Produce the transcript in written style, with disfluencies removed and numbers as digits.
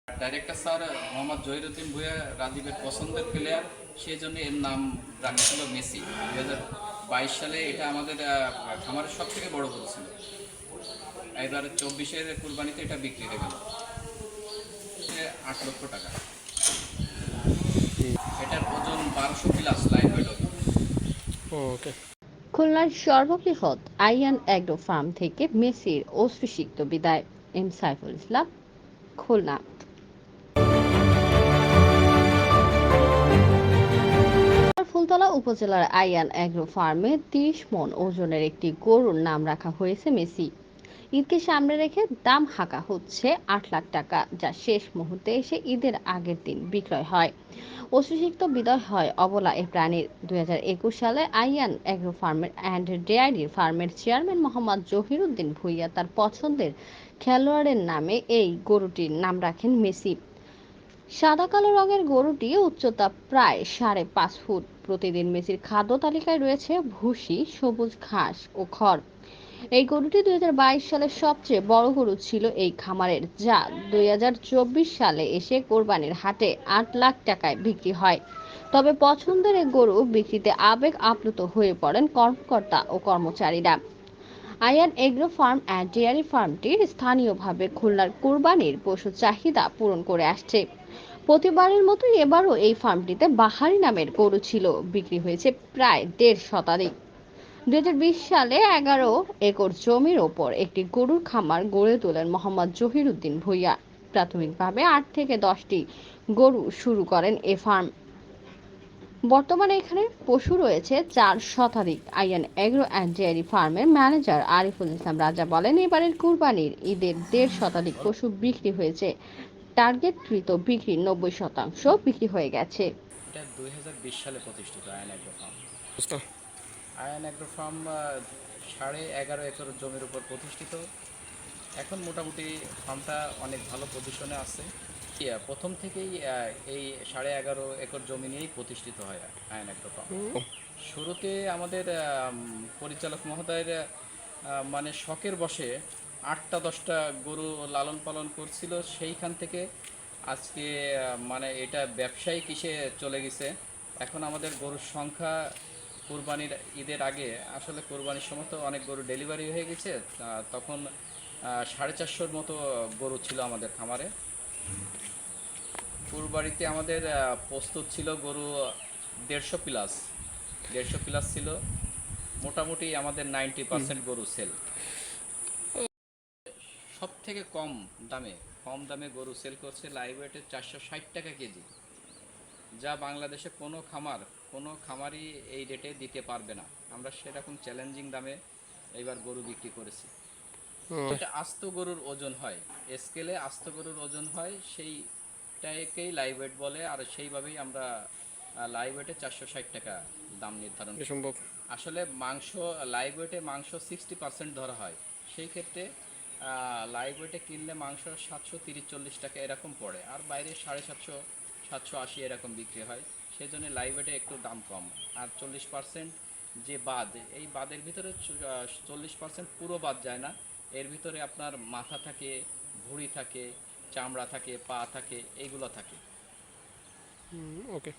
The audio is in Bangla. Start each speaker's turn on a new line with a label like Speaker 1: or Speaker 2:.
Speaker 1: ডাইরেক্টর স্যার মোহাম্মদ জহিরুদ্দিন ভূঁইয়া রাজীবের পছন্দের প্লেয়ার, সেই জন্য এর নাম রাখছিল মেসি। 2022 সালে এটা আমাদের খামারের সব থেকে বড় গরু ছিল। এবার 24-এর কুরবানিতে এটা বিক্রি হয়ে গেল 8 লক্ষ টাকা। এটার ওজন 1200 প্লাস লাইভ ওয়েট ওজন।
Speaker 2: ওকে।
Speaker 3: খুলনার সর্ববৃহৎ আইয়ান অ্যাগ্রো ফার্ম থেকে মেসির অশ্রুসিক্ত বিদায়। এম সাইফুল ইসলাম, খুলনা। ফুলতলা উপজেলার আইয়ান অ্যাগ্রো ফার্মে 30 মণ ওজনের একটি গরুর নাম রাখা হয়েছে মেসি। ঈদকে সামনে রেখে দাম হাঁকা হচ্ছে 8 লাখ টাকা, যা শেষ মুহূর্তে এসে ঈদের আগের দিন বিক্রয় হয়। অশ্রুসিক্ত বিদায় হয় অবলা এ প্রাণীর। 2021 সালে আইয়ান অ্যাগ্রো ফার্মের অ্যান্ড ডেয়ারি ফার্মের চেয়ারম্যান মোহাম্মদ জহিরুদ্দিন ভূঁইয়া তার পছন্দের খেলোয়াড়ের নামে এই গরুটির নাম রাখেন মেসি। সাদা কালো রঙের গরুটি উচ্চতা প্রায় 5.5 ফুট। প্রতিদিন মেসির খাদ্য তালিকায় রয়েছে ভুসি, সবুজ ঘাস ও খড়। এই গরুটি 2022 সালের সবচেয়ে বড় গরু ছিল এই খামারের, যা 2024 সালে এসে কোরবানির হাটে 8 লাখ টাকায় বিক্রি হয়। তবে পছন্দের এই গরু বিক্রিতে আবেগ আপ্লুত হয়ে পড়েন কর্মকর্তা ও কর্মচারীরা। Aiyan agro farm and dairy ফার্মটির স্থানীয়ভাবে খুলনার কুরবানির পশু চাহিদা পূরণ করে আসছে। প্রতিবারের মতো এবারও এই ফার্মটিতে বাহারি নামের গরু ছিল। বিক্রি হয়েছে প্রায় 1.5 শতাধিক। 2020 সালে 11 একর জমির ওপর একটি গরুর খামার গড়ে তোলেন মোহাম্মদ জহিরুদ্দিন ভূঁইয়া। প্রাথমিকভাবে 8 থেকে 10টি গরু শুরু করেন এ ফার্ম। বর্তমানে এখানে পশু রয়েছে 4 শতাধিক। আইয়ান এগ্রো অ্যান্ড ডেয়ারি ফার্মের ম্যানেজার আরিফুল ইসলাম রাজা বলেন, এবারের কুরবানির ঈদের 1.5 শতাধিক পশু বিক্রি হয়েছে। টার্গেটকৃত বিক্রির 90% বিক্রি হয়ে গেছে।
Speaker 1: এটা 2020 সালে প্রতিষ্ঠিত আয়ন অ্যাগ্রো ফার্ম।
Speaker 2: বুঝতো।
Speaker 1: আয়ন অ্যাগ্রো ফার্ম 11.5 একর জমির উপর প্রতিষ্ঠিত। এখন মোটামুটি ফার্মটা অনেক ভালো পজিশনে আছে। প্রথম থেকেই এই 11.5 একর জমি নিয়েই প্রতিষ্ঠিত হয় আয়ন অ্যাগ্রো ফার্ম। শুরুতে আমাদের পরিচালক মহোদয়ের মানে শখের বশে 8টা-10টা গরু লালন পালন করছিল। সেইখান থেকে আজকে মানে এটা ব্যবসায়িক হিসে চলে গেছে। এখন আমাদের গরুর সংখ্যা কুরবানির ঈদের আগে, আসলে কুরবানির সময় তো অনেক গরু ডেলিভারি হয়ে গেছে, তখন 450-র মতো গরু ছিল আমাদের খামারে। কুরবানিতে আমাদের প্রস্তুত ছিল গরু 150 প্লাস ছিল। মোটামুটি আমাদের 90% গরু সেল। সব থেকে কম দামে গরু সেল করছে লাইভ ওয়েটে 460 টাকা কেজি, যা বাংলাদেশে কোনো খামারই এই রেটে দিতে পারবে না। আমরা সেরকম চ্যালেঞ্জিং দামে এইবার গরু বিক্রি করেছি। এটা আস্ত গরুর ওজন হয়, স্কেলে আস্ত গরুর ওজন হয়, সেইটাকেই লাইভ ওয়েট বলে। আর সেইভাবেই আমরা লাইভ ওয়েটে 460 টাকা দাম নির্ধারণ
Speaker 2: সম্ভব।
Speaker 1: আসলে মাংস লাইভ ওয়েটে মাংস 60% ধরা হয়। সেই ক্ষেত্রে লাইভ ওয়েটে কিনলে মাংস 730-40 টাকা এরকম পড়ে, আর বাইরে 750-780 এরকম বিক্রি হয়। সেই জন্য লাইভ ওয়েটে একটু দাম কম। আর 40% যে বাদ, এই বাদের ভিতরে 40% পুরো বাদ যায় না। এর ভিতরে আপনার মাথা থাকে, ভুঁড়ি থাকে, চামড়া থাকে, পা থাকে, এইগুলো থাকে।
Speaker 2: ওকে।